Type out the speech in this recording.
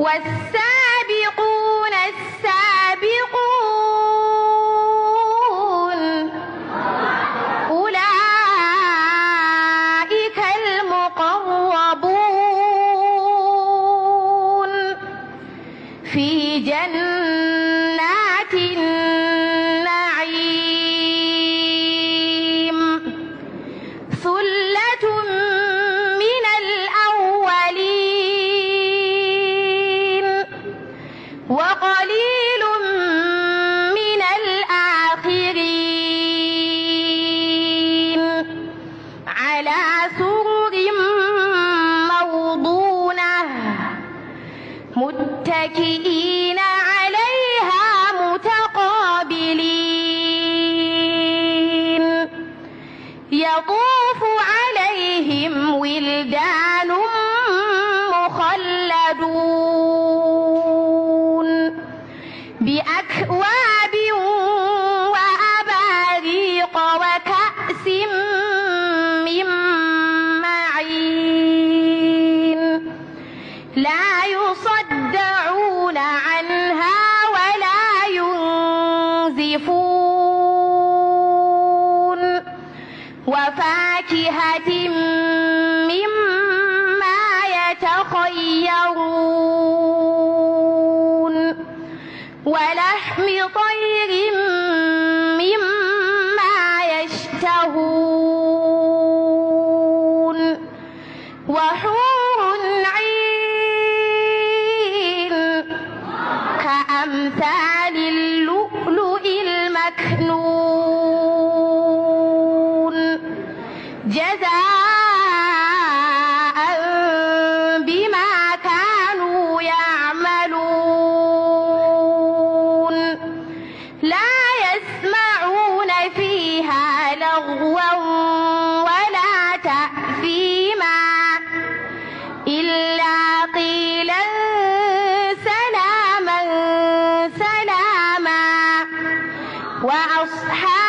والسابقون السابقون أولئك المقربون في جنات النعيم ثلة من الأولين وقليل من الآخرين على سرر موضونة متكئين عليها متقابلين يطوف عليهم ولدان مخلدون بأكواب وأباريق وكأس من معين لا يصدعون عنها ولا ينزفون وفاكهة مما يتخيرون ولحم طير مما يشتهون وحور عين كأمثال اللؤلؤ المكنون جزاء بما كانوا يعملون لا يسمعون فيها لغوا ولا تأثيما إلا قيلا سلاما سلاما وأصحاب